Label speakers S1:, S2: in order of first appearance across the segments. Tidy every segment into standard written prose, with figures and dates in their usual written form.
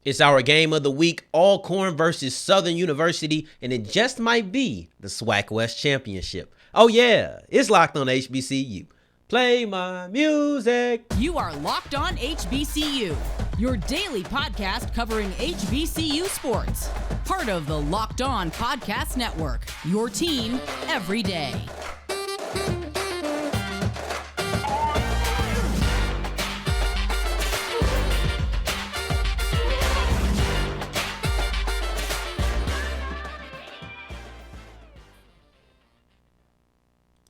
S1: It's our game of the week, Alcorn versus Southern University, and it just might be the SWAC West Championship. Oh yeah, it's locked on HBCU. Play my music.
S2: You are Locked On HBCU, your daily podcast covering HBCU sports. Part of the Locked On Podcast Network, your team every day.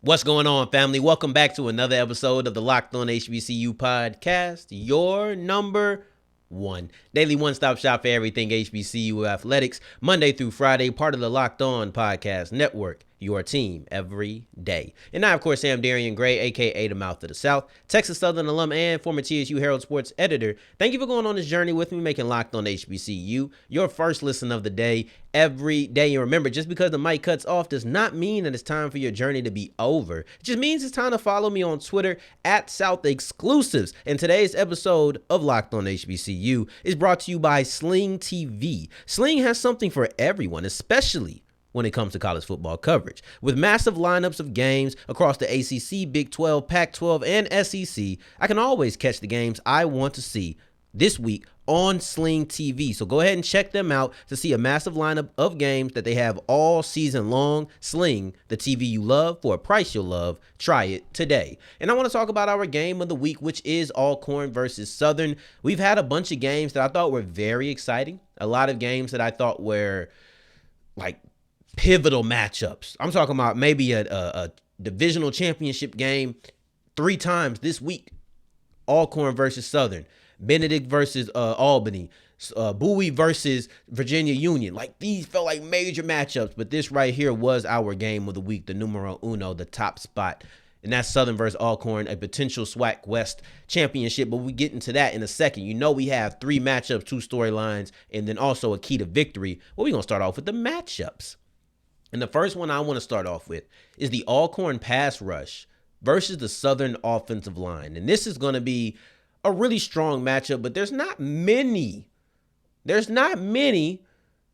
S1: What's going on, family? Welcome back to another episode of the Locked On HBCU podcast, your number one daily one-stop shop for everything HBCU athletics, Monday through Friday, part of the Locked On Podcast Network, your team every day. And I, of course, am Darian Gray, a.k.a. the Mouth of the South, Texas Southern alum and former TSU Herald Sports editor. Thank you for going on this journey with me, making Locked On HBCU your first listen of the day every day. And remember, just because the mic cuts off does not mean that it's time for your journey to be over. It just means it's time to follow me on Twitter at South Exclusives. And today's episode of Locked On HBCU is brought to you by Sling TV. Sling has something for everyone, especially when it comes to college football coverage. With massive lineups of games across the ACC, Big 12, Pac-12, and SEC, I can always catch the games I want to see this week on Sling TV. So go ahead and check them out to see a massive lineup of games that they have all season long. Sling, the TV you love for a price you'll love. Try it today. And I want to talk about our game of the week, which is Alcorn versus Southern. We've had a bunch of games that I thought were very exciting. A lot of games that I thought were like pivotal matchups. I'm talking about maybe a divisional championship game 3 times this week. Alcorn versus Southern, Benedict versus Albany, Bowie versus Virginia Union. Like, these felt like major matchups, but this right here was our game of the week, the numero uno, the top spot. And that's Southern versus Alcorn, a potential SWAC West Championship. But we get into that in a second. You know, we have 3 matchups, 2 storylines, and then also a key to victory. Well, we're going to start off with the matchups. And the first one I want to start off with is the Alcorn pass rush versus the Southern offensive line. And this is going to be a really strong matchup, but there's not many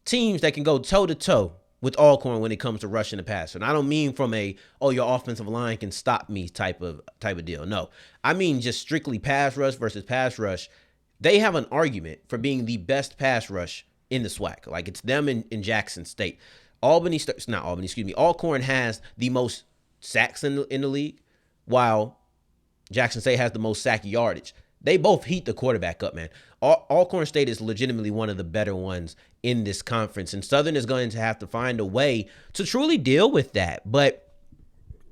S1: teams that can go toe-to-toe with Alcorn when it comes to rushing the passer. And I don't mean from your offensive line can stop me type of deal. No, I mean just strictly pass rush versus pass rush. They have an argument for being the best pass rush in the SWAC. Like, it's them in Jackson State. Alcorn has the most sacks in the league, while Jackson State has the most sack yardage. They both heat the quarterback up, man. Alcorn State is legitimately one of the better ones in this conference, and Southern is going to have to find a way to truly deal with that. But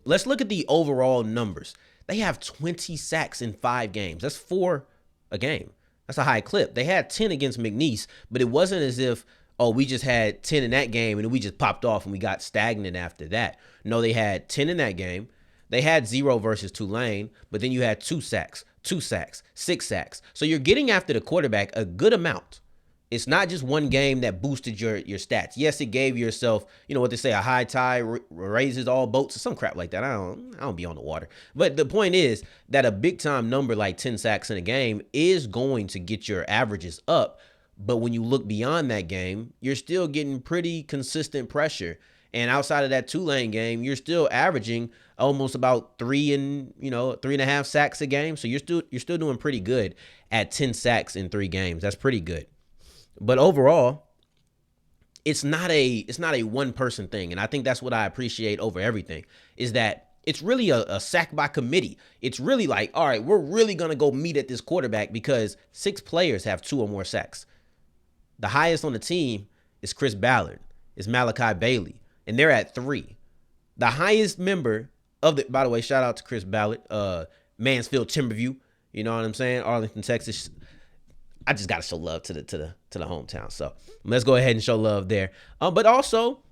S1: let's look at the overall numbers. They have 20 sacks in 5 games. That's 4 a game. That's a high clip. They had 10 against McNeese, but it wasn't as if, we just had 10 in that game and we just popped off and we got stagnant after that. No, they had 10 in that game. They had 0 versus Tulane, but then you had 2 sacks, 6 sacks. So you're getting after the quarterback a good amount. It's not just one game that boosted your stats. Yes, it gave yourself, what they say, a high tide raises all boats or some crap like that. I don't be on the water. But the point is that a big time number like 10 sacks in a game is going to get your averages up. But when you look beyond that game, you're still getting pretty consistent pressure. And outside of that Tulane game, you're still averaging almost about 3.5 sacks a game. So you're still doing pretty good at 10 sacks in 3 games. That's pretty good. But overall, it's not a one person thing. And I think that's what I appreciate over everything, is that it's really a sack by committee. It's really like, all right, we're really going to go meet at this quarterback because 6 players have 2 or more sacks. The highest on the team is Chris Ballard, is Malachi Bailey, and they're at 3. The highest member by the way, shout out to Chris Ballard, Mansfield Timberview, you know what I'm saying? Arlington, Texas. I just got to show love to the hometown. So let's go ahead and show love there. But also,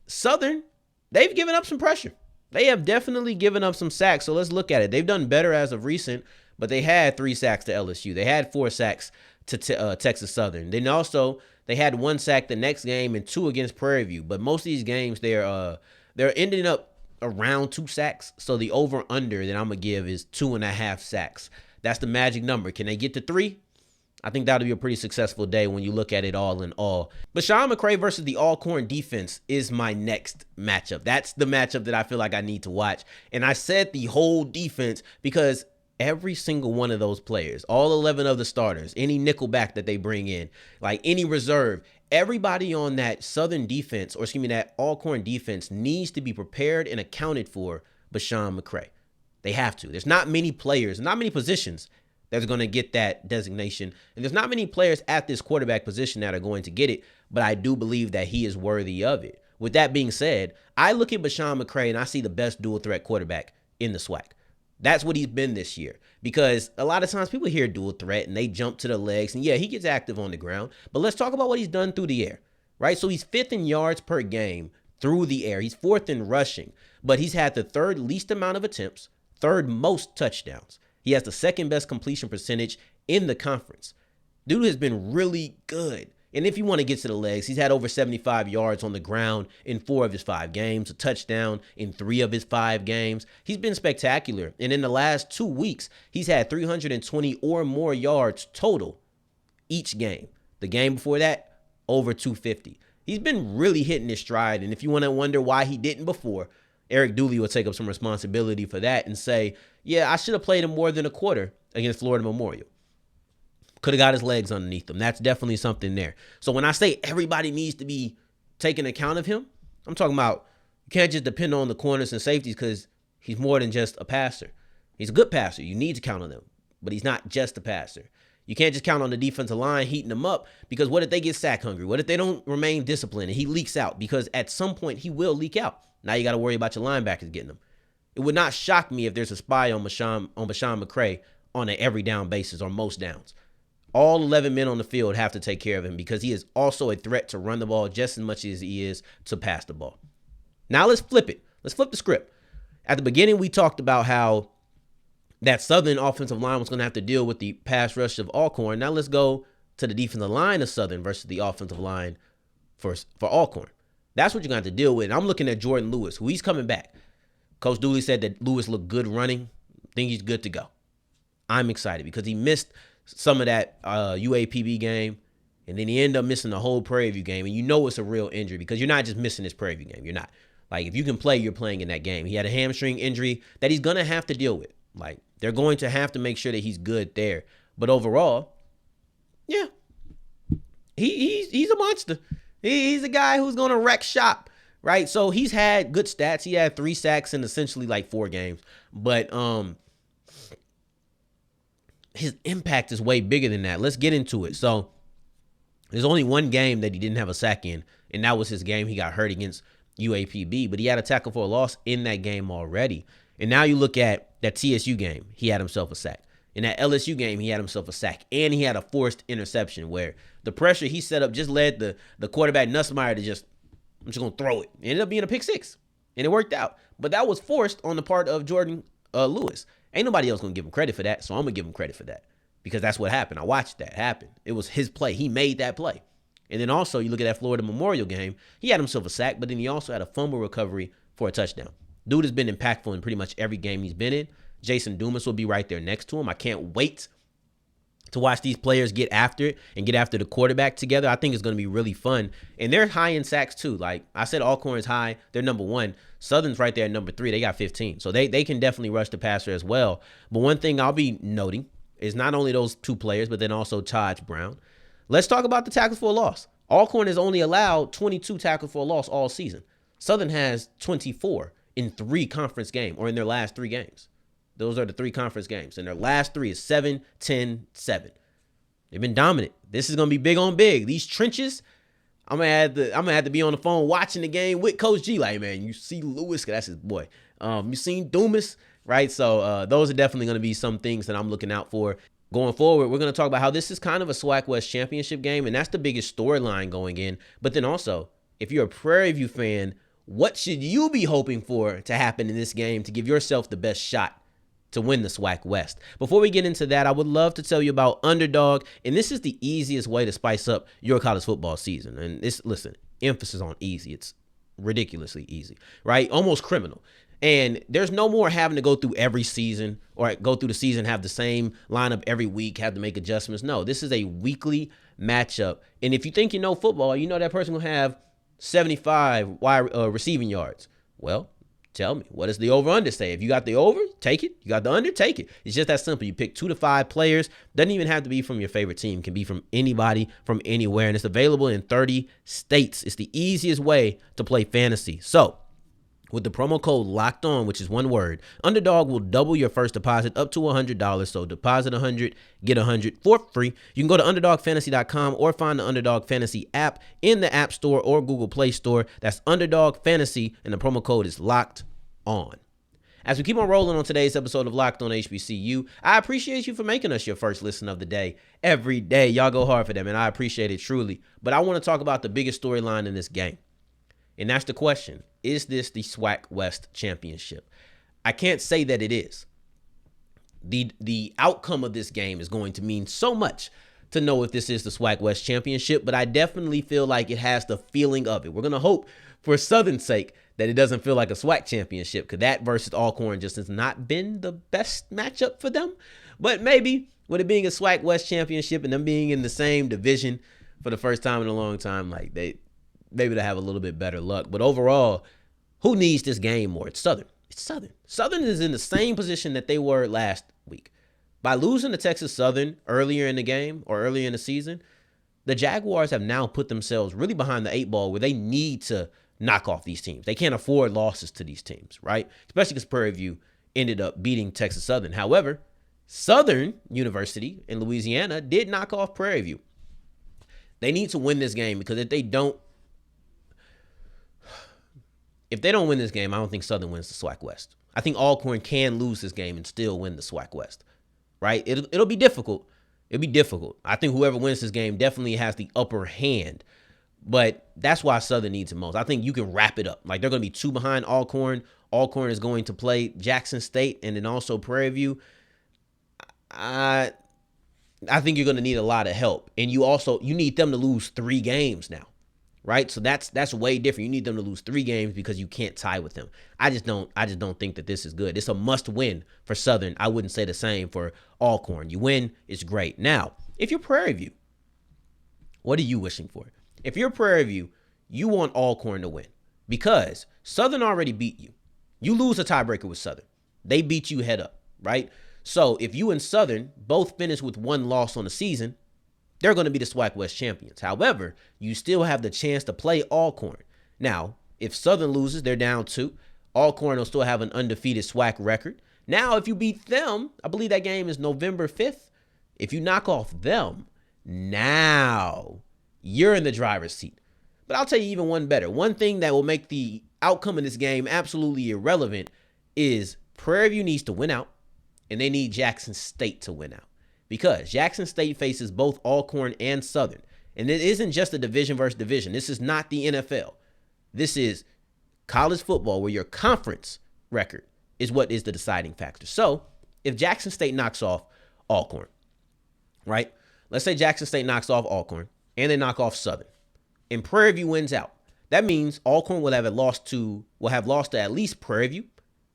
S1: Southern, they've given up some pressure. They have definitely given up some sacks. So let's look at it. They've done better as of recent, but they had 3 sacks to LSU. They had 4 sacks to Texas Southern. Then also, they had 1 sack the next game and 2 against Prairie View. But most of these games, they're ending up around 2 sacks. So the over-under that I'm going to give is 2.5 sacks. That's the magic number. Can they get to 3? I think that'll be a pretty successful day when you look at it all in all. Besean McCray versus the Alcorn defense is my next matchup. That's the matchup that I feel like I need to watch. And I said the whole defense because every single one of those players, all 11 of the starters, any nickelback that they bring in, like any reserve, everybody on that Southern defense, or excuse me, that Alcorn defense needs to be prepared and accounted for Besean McCray. They have to. There's not many players, not many positions that's going to get that designation. And there's not many players at this quarterback position that are going to get it, but I do believe that he is worthy of it. With that being said, I look at Besean McCray and I see the best dual threat quarterback in the SWAC. That's what he's been this year, because a lot of times people hear dual threat and they jump to the legs, and yeah, he gets active on the ground, but let's talk about what he's done through the air, right? So he's 5th in yards per game through the air. He's 4th in rushing, but he's had the 3rd least amount of attempts, 3rd most touchdowns. He has the 2nd best completion percentage in the conference. Dude has been really good. And if you want to get to the legs, he's had over 75 yards on the ground in 4 of his 5 games, a touchdown in 3 of his 5 games. He's been spectacular. And in the last 2 weeks, he's had 320 or more yards total each game. The game before that, over 250. He's been really hitting his stride. And if you want to wonder why he didn't before, Eric Dooley will take up some responsibility for that and say, yeah, I should have played him more than a quarter against Florida Memorial. Could have got his legs underneath him. That's definitely something there. So when I say everybody needs to be taking account of him, I'm talking about you can't just depend on the corners and safeties because he's more than just a passer. He's a good passer. You need to count on them, but he's not just a passer. You can't just count on the defensive line heating him up, because what if they get sack hungry? What if they don't remain disciplined and he leaks out? Because at some point he will leak out. Now you got to worry about your linebackers getting them. It would not shock me if there's a spy on Besean McCray on an every down basis or most downs. All 11 men on the field have to take care of him because he is also a threat to run the ball just as much as he is to pass the ball. Now let's flip it. Let's flip the script. At the beginning, we talked about how that Southern offensive line was going to have to deal with the pass rush of Alcorn. Now let's go to the defensive line of Southern versus the offensive line for Alcorn. That's what you're going to have to deal with. And I'm looking at Jordan Lewis, who he's coming back. Coach Dooley said that Lewis looked good running. I think he's good to go. I'm excited because he missed some of that UAPB game, and then he ended up missing the whole Prairie View game. And you know it's a real injury because you're not just missing this Prairie View game. You're not. Like, if you can play, you're playing in that game. He had a hamstring injury that he's going to have to deal with. Like, they're going to have to make sure that he's good there. But overall, yeah, he's a monster. He's a guy who's going to wreck shop, right? So he's had good stats. He had 3 sacks in essentially like 4 games. But his impact is way bigger than that. Let's get into it. So there's only one game that he didn't have a sack in, and that was his game he got hurt against UAPB. But he had a tackle for a loss in that game already. And now you look at that TSU game, he had himself a sack. In that LSU game, he had himself a sack, and he had a forced interception where the pressure he set up just led the quarterback Nussmeier to I'm just going to throw it. It ended up being a pick 6, and it worked out. But that was forced on the part of Jordan Lewis. Ain't nobody else going to give him credit for that, so I'm going to give him credit for that because that's what happened. I watched that happen. It was his play. He made that play. And then also, you look at that Florida Memorial game, he had himself a sack, but then he also had a fumble recovery for a touchdown. Dude has been impactful in pretty much every game he's been in. Jason Dumas will be right there next to him. I can't wait to watch these players get after it and get after the quarterback together. I think it's going to be really fun. And they're high in sacks too. Like I said, Alcorn's high. They're number 1. Southern's right there at number 3. They got 15. So they can definitely rush the passer as well. But one thing I'll be noting is not only those 2 players, but then also Taj Brown. Let's talk about the tackles for a loss. Alcorn has only allowed 22 tackles for a loss all season. Southern has 24 in 3 conference games, or in their last 3 games. Those are the 3 conference games. And their last 3 is 7, 10, 7. They've been dominant. This is going to be big on big. These trenches, I'm going to have to be on the phone watching the game with Coach G. Like, man, you see Lewis, that's his boy. You seen Dumas, right? So those are definitely going to be some things that I'm looking out for. Going forward, we're going to talk about how this is kind of a SWAC West Championship game, and that's the biggest storyline going in. But then also, if you're a Prairie View fan, what should you be hoping for to happen in this game to give yourself the best shot to win the SWAC West? Before we get into that, I would love to tell you about Underdog, and this is the easiest way to spice up your college football season. And listen, emphasis on easy. It's ridiculously easy, right? Almost criminal. And there's no more having to go through every season or go through the season, have the same lineup every week, have to make adjustments. No, this is a weekly matchup. And if you think you know football, you know that person will have 75 receiving yards. Well, tell me, what does the over-under say? If you got the over, take it. You got the under, take it. It's just that simple. You pick 2 to 5 players. Doesn't even have to be from your favorite team. It can be from anybody, from anywhere. And it's available in 30 states. It's the easiest way to play fantasy. So, with the promo code Locked On, which is one word, Underdog will double your first deposit up to $100. So deposit $100, get $100 for free. You can go to UnderdogFantasy.com or find the Underdog Fantasy app in the App Store or Google Play Store. That's Underdog Fantasy, and the promo code is Locked On. As we keep on rolling on today's episode of Locked On HBCU, I appreciate you for making us your first listen of the day. Every day, y'all go hard for them, and I appreciate it truly. But I want to talk about the biggest storyline in this game. And that's the question. Is this the SWAC West Championship? I can't say that it is. The outcome of this game is going to mean so much to know if this is the SWAC West Championship, but I definitely feel like it has the feeling of it. We're going to hope, for Southern's sake, that it doesn't feel like a SWAC Championship, because that versus Alcorn just has not been the best matchup for them. But maybe with it being a SWAC West Championship and them being in the same division for the first time in a long time, like maybe to have a little bit better luck. But overall, who needs this game more? It's Southern. It's Southern. Southern is in the same position that they were last week. By losing to Texas Southern earlier in the game or earlier in the season, the Jaguars have now put themselves really behind the 8 ball where they need to knock off these teams. They can't afford losses to these teams, right? Especially because Prairie View ended up beating Texas Southern. However, Southern University in Louisiana did knock off Prairie View. They need to win this game, because if they don't win this game, I don't think Southern wins the SWAC West. I think Alcorn can lose this game and still win the SWAC West, right? It'll be difficult. It'll be difficult. I think whoever wins this game definitely has the upper hand, but that's why Southern needs it most. I think you can wrap it up. Like, they're going to be 2 behind Alcorn. Alcorn is going to play Jackson State and then also Prairie View. I think you're going to need a lot of help, and you need them to lose 3 games now. Right? So that's way different. You need them to lose 3 games because you can't tie with them. I just don't think that this is good. It's a must win for Southern. I wouldn't say the same for Alcorn. You win, it's great. Now, if you're Prairie View, what are you wishing for? If you're Prairie View, you want Alcorn to win, because Southern already beat you. You lose a tiebreaker with Southern. They beat you head up, right? So if you and Southern both finish with 1 loss on the season, they're going to be the SWAC West champions. However, you still have the chance to play Alcorn. Now, if Southern loses, they're down 2. Alcorn will still have an undefeated SWAC record. Now, if you beat them, I believe that game is November 5th. If you knock off them, now you're in the driver's seat. But I'll tell you even one better. One thing that will make the outcome of this game absolutely irrelevant is Prairie View needs to win out, and they need Jackson State to win out. Because Jackson State faces both Alcorn and Southern. And it isn't just a division versus division. This is not the NFL. This is college football, where your conference record is what is the deciding factor. So if Jackson State knocks off Alcorn, right? Let's say Jackson State knocks off Alcorn and they knock off Southern, and Prairie View wins out. That means Alcorn will have lost to at least Prairie View,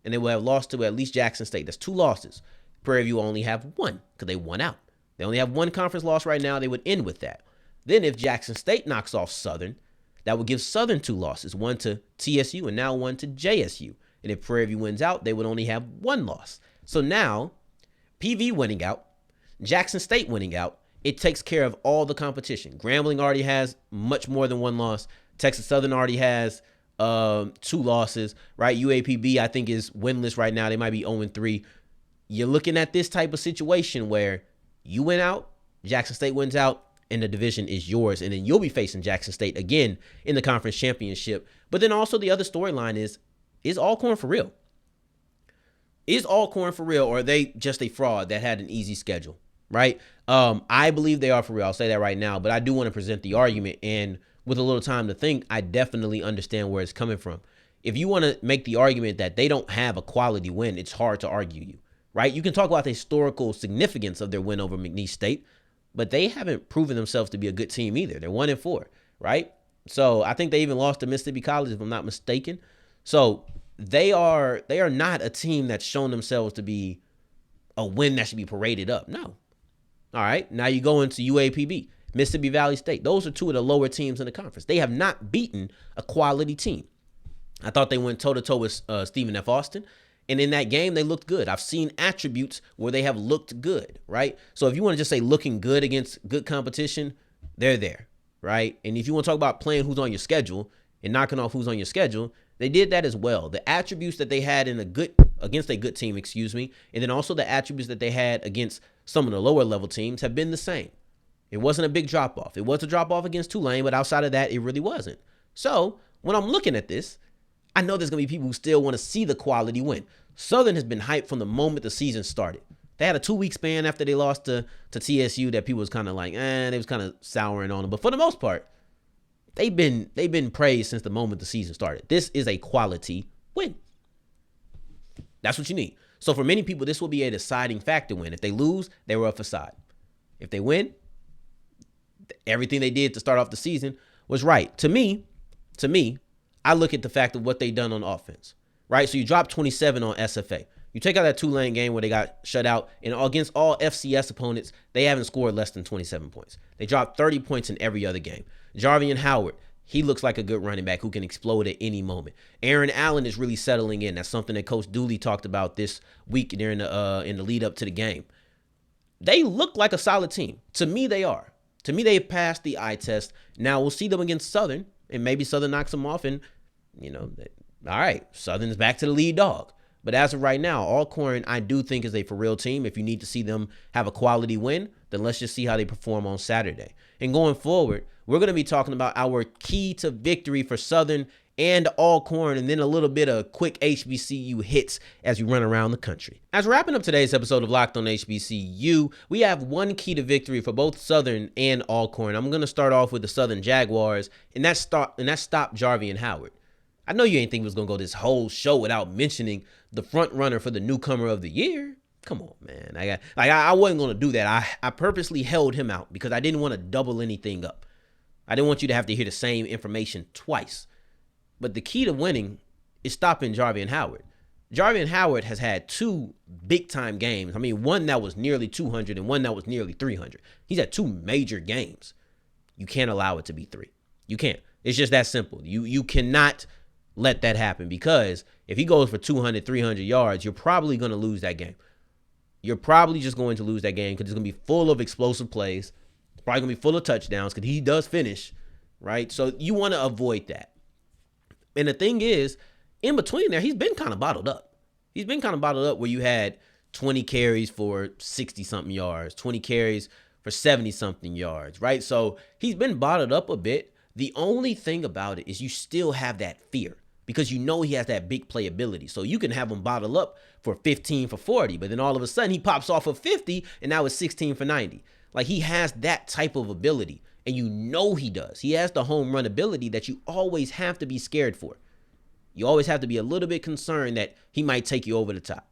S1: and they will have lost to at least Jackson State. That's 2 losses. Prairie View only have 1 because they won out. They only have 1 conference loss right now. They would end with that. Then if Jackson State knocks off Southern, that would give Southern 2 losses, 1 to TSU and now 1 to JSU. And if Prairie View wins out, they would only have 1 loss. So now, PV winning out, Jackson State winning out, it takes care of all the competition. Grambling already has much more than 1 loss. Texas Southern already has 2 losses, right? UAPB, I think, is winless right now. They might be 0-3. You're looking at this type of situation where you win out, Jackson State wins out, and the division is yours. And then you'll be facing Jackson State again in the conference championship. But then also the other storyline is Alcorn for real? Is Alcorn for real, or are they just a fraud that had an easy schedule, right? I believe they are for real. I'll say that right now. But I do want to present the argument. And with a little time to think, I definitely understand where it's coming from. If you want to make the argument that they don't have a quality win, it's hard to argue you. Right? You can talk about the historical significance of their win over McNeese State, but they haven't proven themselves to be a good team either. They're 1-4, right? So I think they even lost to Mississippi College, if I'm not mistaken. So they are not a team that's shown themselves to be a win that should be paraded up. No. All right. Now you go into UAPB, Mississippi Valley State. Those are two of the lower teams in the conference. They have not beaten a quality team. I thought they went toe-to-toe with Stephen F. Austin. And in that game, they looked good. I've seen attributes where they have looked good, right? So if you want to just say looking good against good competition, they're there, right? And if you want to talk about playing who's on your schedule and knocking off who's on your schedule, they did that as well. The attributes that they had against a good team, and then also the attributes that they had against some of the lower level teams have been the same. It wasn't a big drop-off. It was a drop-off against Tulane, but outside of that, it really wasn't. So when I'm looking at this, I know there's going to be people who still want to see the quality win. Southern has been hyped from the moment the season started. They had a 2-week span after they lost to TSU that people was kind of like, they was kind of souring on them. But for the most part, they've been praised since the moment the season started. This is a quality win. That's what you need. So for many people, this will be a deciding factor win. If they lose, they were a facade. If they win, everything they did to start off the season was right. To me, I look at the fact of what they done on offense, right? So you drop 27 on SFA. You take out that Tulane game where they got shut out, and against all FCS opponents, they haven't scored less than 27 points. They dropped 30 points in every other game. Jarveon Howard, he looks like a good running back who can explode at any moment. Aaron Allen is really settling in. That's something that Coach Dooley talked about this week during in the lead up to the game. They look like a solid team. To me, they are. To me, they passed the eye test. Now we'll see them against Southern, and maybe Southern knocks them off, and all right, Southern is back to the lead dog. But as of right now, Alcorn, I do think, is a for real team. If you need to see them have a quality win, then let's just see how they perform on Saturday. And going forward, we're going to be talking about our key to victory for Southern and Alcorn, and then a little bit of quick HBCU hits as we run around the country. As we're wrapping up today's episode of Locked on HBCU, we have one key to victory for both Southern and Alcorn. I'm going to start off with the Southern Jaguars, and that's stop Jarveon Howard. I know you ain't think we was going to go this whole show without mentioning the front runner for the newcomer of the year. Come on, man. I wasn't going to do that. I purposely held him out because I didn't want to double anything up. I didn't want you to have to hear the same information twice. But the key to winning is stopping Jarveon Howard. Jarveon Howard has had 2 big-time games. I mean, one that was nearly 200 and one that was nearly 300. He's had 2 major games. You can't allow it to be 3. You can't. It's just that simple. You cannot let that happen, because if he goes for 200, 300 yards, you're probably going to lose that game. You're probably just going to lose that game because it's going to be full of explosive plays. It's probably going to be full of touchdowns because he does finish, right? So you want to avoid that. And the thing is, in between there, he's been kind of bottled up. He's been kind of bottled up where you had 20 carries for 60-something yards, 20 carries for 70-something yards, right? So he's been bottled up a bit. The only thing about it is you still have that fear because you know he has that big playability. So you can have him bottle up for 15 for 40, but then all of a sudden he pops off of 50 and now it's 16 for 90. Like, he has that type of ability, and you know he does. He has the home run ability that you always have to be scared for. You always have to be a little bit concerned that he might take you over the top.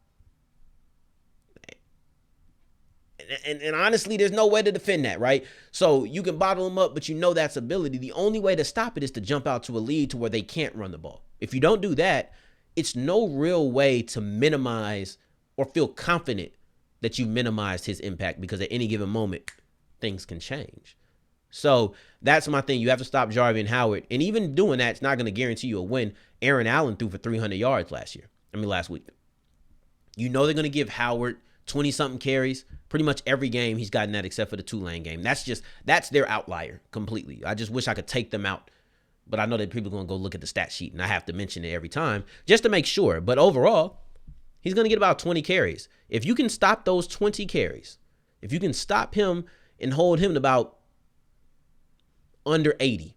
S1: And honestly, there's no way to defend that, right? So you can bottle him up, but you know that's ability. The only way to stop it is to jump out to a lead to where they can't run the ball. If you don't do that, it's no real way to minimize or feel confident that you minimized his impact, because at any given moment, things can change. So that's my thing. You have to stop Jarveon Howard. And even doing that, it's not going to guarantee you a win. Aaron Allen threw for 300 yards last week. You know they're going to give Howard 20-something carries. Pretty much every game he's gotten that except for the Tulane game. That's their outlier completely. I just wish I could take them out. But I know that people are going to go look at the stat sheet, and I have to mention it every time just to make sure. But overall, he's going to get about 20 carries. If you can stop those 20 carries, if you can stop him and hold him to about under 80,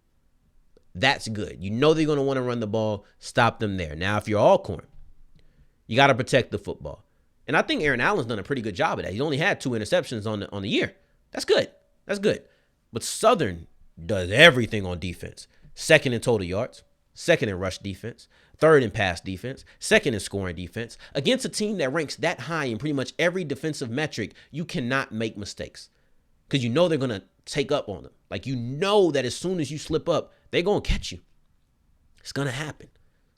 S1: that's good. You know they're going to want to run the ball. Stop them there. Now, if you're Alcorn, you got to protect the football. And I think Aaron Allen's done a pretty good job of that. He's only had 2 interceptions on the year. That's good. That's good. But Southern does everything on defense. 2nd in total yards, 2nd in rush defense, 3rd in pass defense, 2nd in scoring defense. Against a team that ranks that high in pretty much every defensive metric, you cannot make mistakes because you know they're going to take up on them. Like, you know that as soon as you slip up, they're going to catch you. It's going to happen.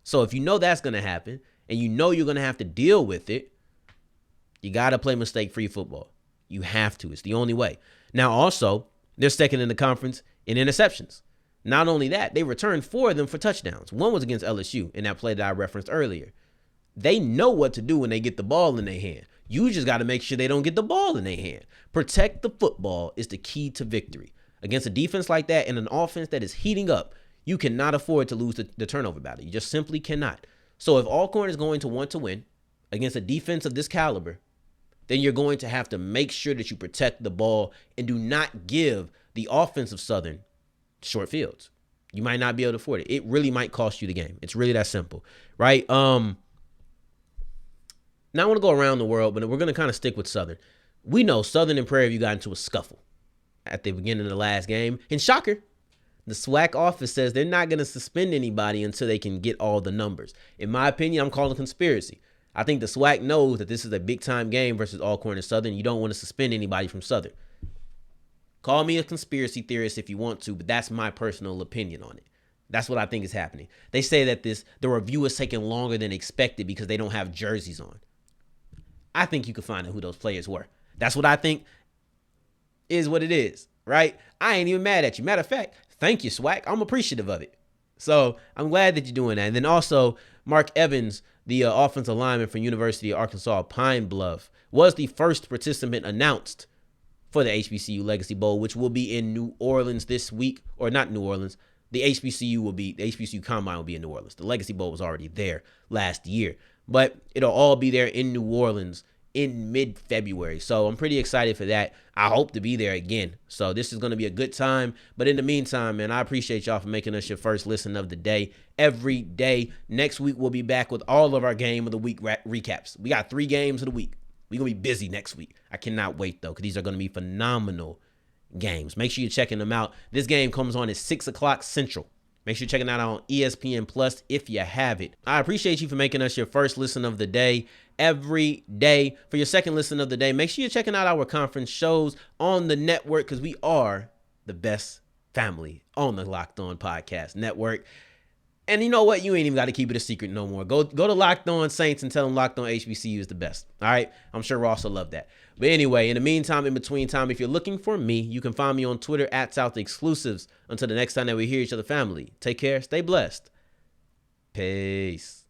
S1: So if you know that's going to happen and you know you're going to have to deal with it, you got to play mistake-free football. You have to. It's the only way. Now, also, they're second in the conference in interceptions. Not only that, they returned 4 of them for touchdowns. One was against LSU in that play that I referenced earlier. They know what to do when they get the ball in their hand. You just got to make sure they don't get the ball in their hand. Protect the football is the key to victory. Against a defense like that and an offense that is heating up, you cannot afford to lose the turnover battle. You just simply cannot. So if Alcorn is going to want to win against a defense of this caliber, then you're going to have to make sure that you protect the ball and do not give the offense of Southern short fields. You might not be able to afford it. It really might cost you the game. It's really that simple, right? Now I want to go around the world, but we're going to kind of stick with Southern. We know Southern and Prairie View got into a scuffle at the beginning of the last game. And shocker, the SWAC office says they're not going to suspend anybody until they can get all the numbers. In my opinion, I'm calling conspiracy. I think the SWAC knows that this is a big-time game versus Alcorn and Southern. You don't want to suspend anybody from Southern. Call me a conspiracy theorist if you want to, but that's my personal opinion on it. That's what I think is happening. They say that the review is taking longer than expected because they don't have jerseys on. I think you can find out who those players were. That's what I think is what it is, right? I ain't even mad at you. Matter of fact, thank you, SWAC. I'm appreciative of it. So I'm glad that you're doing that. And then also, Mark Evans, the offensive lineman from University of Arkansas Pine Bluff, was the first participant announced for the HBCU Legacy Bowl, which will be in New Orleans this week, or not New Orleans. The HBCU Combine will be in New Orleans. The Legacy Bowl was already there last year, but it'll all be there in New Orleans in mid-February. So I'm pretty excited for that. I hope to be there again. So this is going to be a good time. But in the meantime, man, I appreciate y'all for making us your first listen of the day every day. Next week, we'll be back with all of our game of the week recaps. We got 3 games of the week. We're going to be busy next week. I cannot wait, though, because these are going to be phenomenal games. Make sure you're checking them out. This game comes on at 6 o'clock Central. Make sure you're checking out on ESPN Plus if you have it. I appreciate you for making us your first listen of the day every day. For your second listen of the day, make sure you're checking out our conference shows on the network because we are the best family on the Locked On Podcast Network. And you know what? You ain't even got to keep it a secret no more. Go to Locked On Saints and tell them Locked On HBCU is the best. All right? I'm sure Ross will love that. But anyway, in the meantime, in between time, if you're looking for me, you can find me on Twitter at South Exclusives. Until the next time that we hear each other, family, take care, stay blessed. Peace.